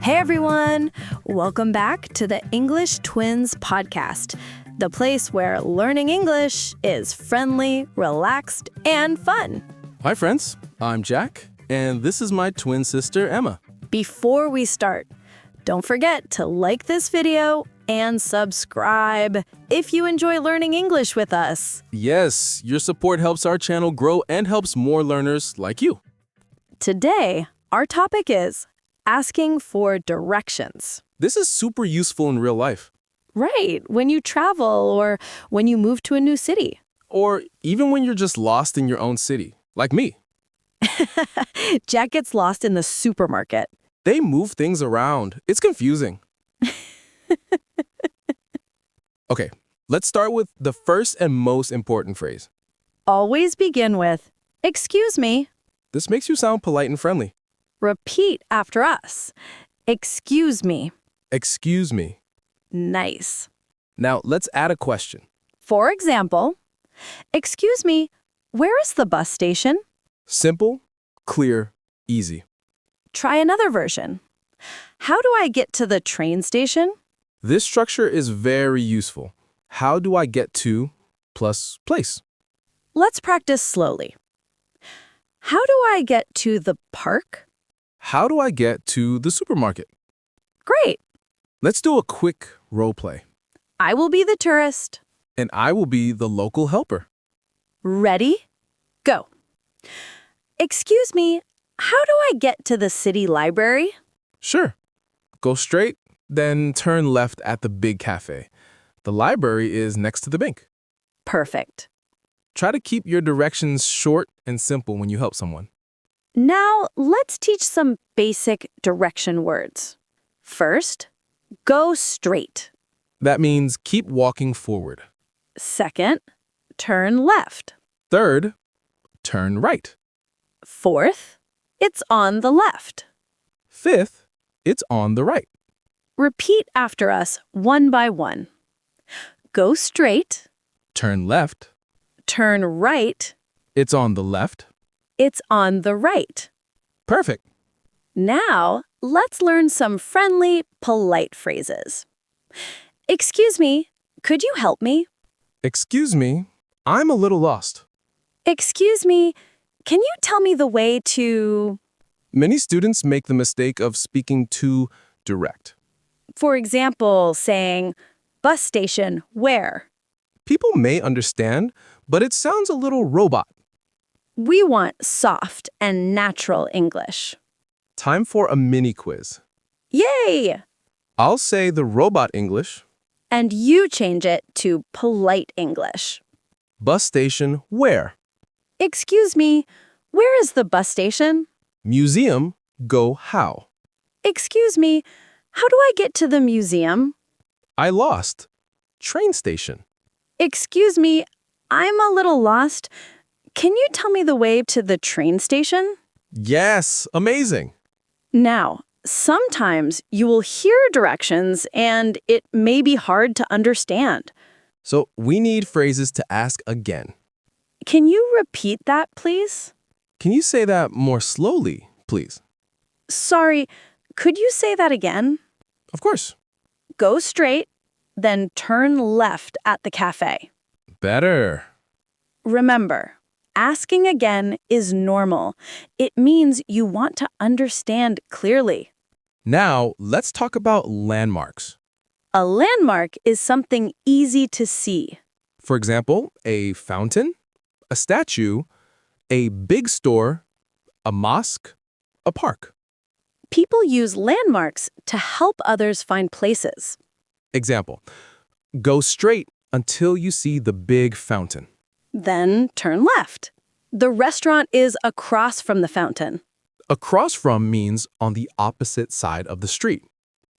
Hey everyone! Welcome back to the English Twins podcast, the place where learning English is friendly, relaxed, and fun. Hi friends, I'm Jack, and this is my twin sister Emma. Before we start, don't forget to like this video and subscribe if you enjoy learning English with us. Yes, your support helps our channel grow and helps more learners like you. Today, our topic is asking for directions. This is super useful in real life. Right, when you travel or when you move to a new city. Or even when you're just lost in your own city, like me. Jack gets lost in the supermarket. They move things around. It's confusing. Okay, let's start with the first and most important phrase. Always begin with, "Excuse me." This makes you sound polite and friendly. Repeat after us. Excuse me. Excuse me. Nice. Now, let's add a question. For example, excuse me, where is the bus station? Simple, clear, easy. Try another version. How do I get to the train station? This structure is very useful. How do I get to plus place? Let's practice slowly. How do I get to the park? How do I get to the supermarket? Great. Let's do a quick role play. I will be the tourist. And I will be the local helper. Ready? Go. Excuse me, how do I get to the city library? Sure. Go straight, then turn left at the big cafe. The library is next to the bank. Perfect. Try to keep your directions short and simple when you help someone. Now, let's teach some basic direction words. First, go straight. That means keep walking forward. Second, turn left. Third, turn right. Fourth, it's on the left. Fifth, it's on the right. Repeat after us one by one. Go straight. Turn left. Turn right. It's on the left. It's on the right. Perfect. Now, let's learn some friendly, polite phrases. Excuse me, could you help me? Excuse me, I'm a little lost. Excuse me, can you tell me the way to... Many students make the mistake of speaking too direct. For example, saying, bus station, where? People may understand, but it sounds a little robot. We want soft and natural English. Time for a mini quiz. Yay! I'll say the robot English. And you change it to polite English. Bus station, where? Excuse me, where is the bus station? Museum, go how? Excuse me, how do I get to the museum? I lost. Train station. Excuse me, I'm a little lost. Can you tell me the way to the train station? Yes, amazing. Now, sometimes you will hear directions and it may be hard to understand. So we need phrases to ask again. Can you repeat that, please? Can you say that more slowly, please? Sorry, could you say that again? Of course. Go straight, then turn left at the cafe. Better. Remember, asking again is normal. It means you want to understand clearly. Now, let's talk about landmarks. A landmark is something easy to see. For example, a fountain, a statue, a big store, a mosque, a park. People use landmarks to help others find places. Example, go straight until you see the big fountain. Then turn left. The restaurant is across from the fountain. Across from means on the opposite side of the street.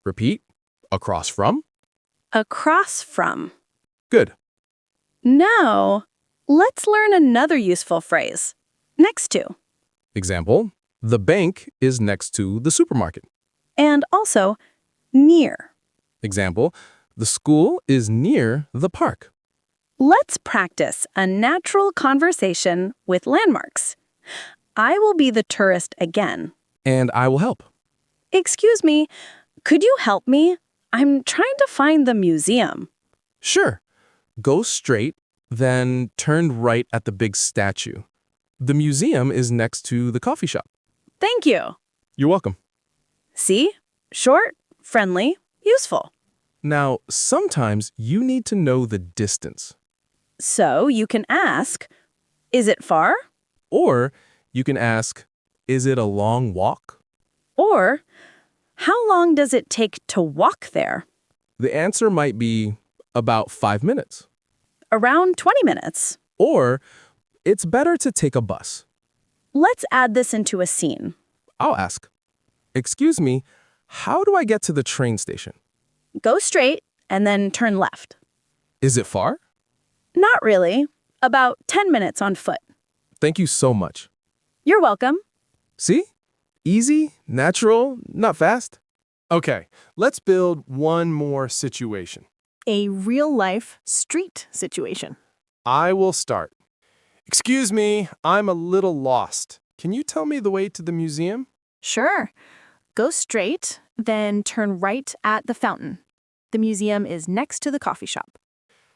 Repeat, across from. Across from. Good. Now, let's learn another useful phrase. Next to. Example, the bank is next to the supermarket. And also, near. Example, the school is near the park. Let's practice a natural conversation with landmarks. I will be the tourist again. And I will help. Excuse me, could you help me? I'm trying to find the museum. Sure. Go straight, then turn right at the big statue. The museum is next to the coffee shop. Thank you. You're welcome. See? Short, friendly, useful. Now, sometimes you need to know the distance. So you can ask, is it far? Or you can ask, is it a long walk? Or, how long does it take to walk there? The answer might be about 5 minutes. Around 20 minutes. Or it's better to take a bus. Let's add this into a scene. I'll ask, excuse me, how do I get to the train station? Go straight and then turn left. Is it far? Not really. About 10 minutes on foot. Thank you so much. You're welcome. See? Easy, natural, not fast. Okay, let's build one more situation. A real-life street situation. I will start. Excuse me, I'm a little lost. Can you tell me the way to the museum? Sure. Go straight, then turn right at the fountain. The museum is next to the coffee shop.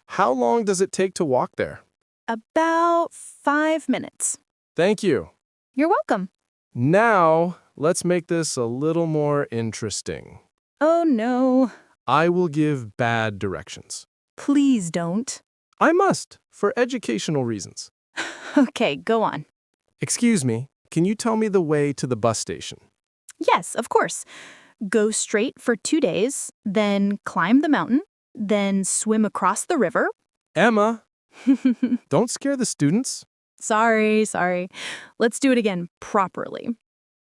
How long does it take to walk there? About 5 minutes. Thank you. You're welcome. Now, let's make this a little more interesting. Oh no. I will give bad directions. Please don't. I must, for educational reasons. Okay, go on. Excuse me, can you tell me the way to the bus station? Yes, of course. Go straight for 2 days, then climb the mountain, then swim across the river. Emma, don't scare the students. Sorry. Let's do it again properly.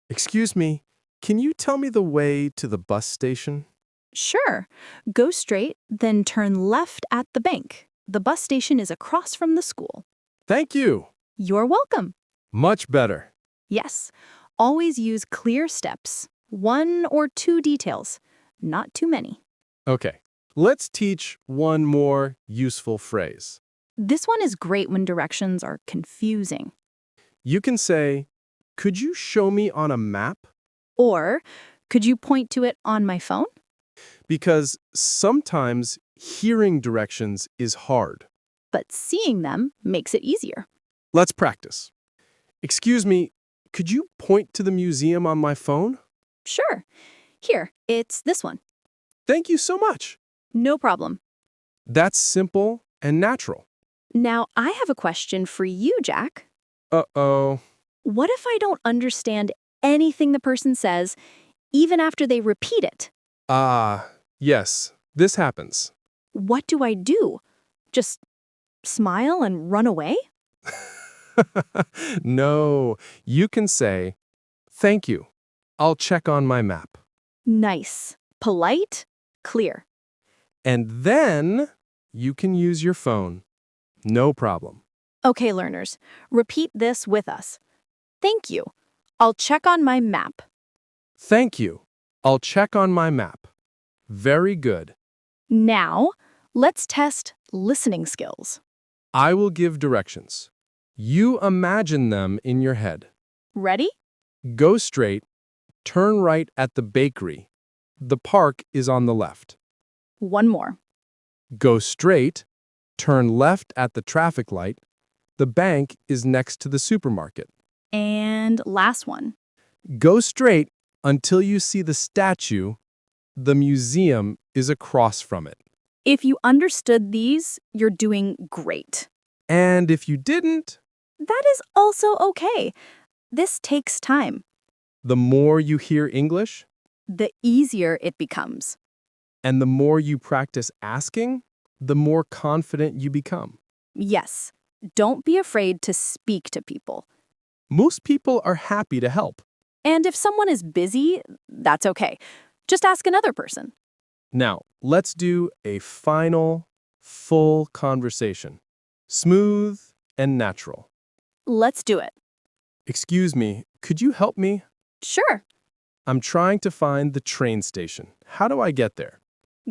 Excuse me, can you tell me the way to the bus station? Sure. Go straight, then turn left at the bank. The bus station is across from the school. Thank you. You're welcome. Much better. Yes. Always use clear steps. 1 or 2 details. Not too many. Okay, let's teach one more useful phrase. This one is great when directions are confusing. You can say, could you show me on a map? Or, could you point to it on my phone? Because sometimes hearing directions is hard. But seeing them makes it easier. Let's practice. Excuse me, could you point to the museum on my phone? Sure. Here, it's this one. Thank you so much. No problem. That's simple and natural. Now, I have a question for you, Jack. Uh-oh. What if I don't understand anything the person says, even after they repeat it? Yes, this happens. What do I do? Just smile and run away? No, you can say, thank you. I'll check on my map. Nice. Polite, clear. And then you can use your phone. No problem. Okay, learners, repeat this with us. Thank you. I'll check on my map. Thank you. I'll check on my map. Very good. Now, let's test listening skills. I will give directions. You imagine them in your head. Ready? Go straight, turn right at the bakery. The park is on the left. One more. Go straight, turn left at the traffic light. The bank is next to the supermarket. And last one. Go straight until you see the statue. The museum is across from it. If you understood these, you're doing great. And if you didn't, That is also okay. This takes time. the more you hear English The easier it becomes. and the more you practice asking, the more confident you become. Yes, don't be afraid to speak to people. Most people are happy to help. And if someone is busy, that's okay. Just ask another person. Now, let's do a final, full conversation. Smooth and natural. Let's do it. Excuse me, could you help me? Sure. I'm trying to find the train station. How do I get there?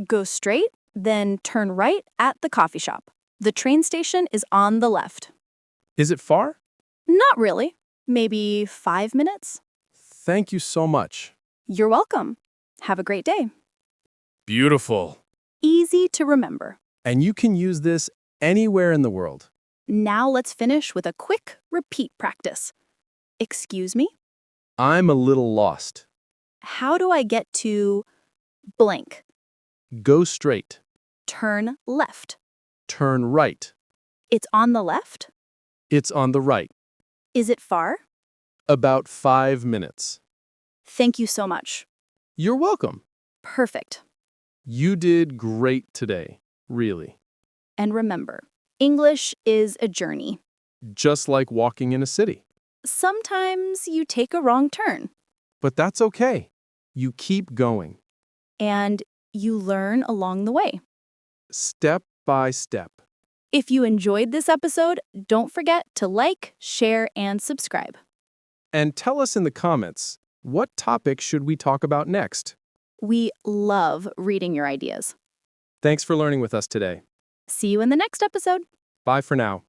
Go straight, then turn right at the coffee shop. The train station is on the left. Is it far? Not really. Maybe 5 minutes? Thank you so much. You're welcome. Have a great day. Beautiful. Easy to remember. And you can use this anywhere in the world. Now let's finish with a quick repeat practice. Excuse me? I'm a little lost. How do I get to blank? Go straight. Turn left. Turn right. It's on the left? It's on the right. Is it far? About 5 minutes. Thank you so much. You're welcome. Perfect. You did great today, really. And remember, English is a journey. Just like walking in a city. Sometimes you take a wrong turn But that's okay. You keep going, and you learn along the way. step by step. If you enjoyed this episode, don't forget to like, share, and subscribe. And tell us in the comments, what topic should we talk about next? We love reading your ideas. Thanks for learning with us today. See you in the next episode. Bye for now.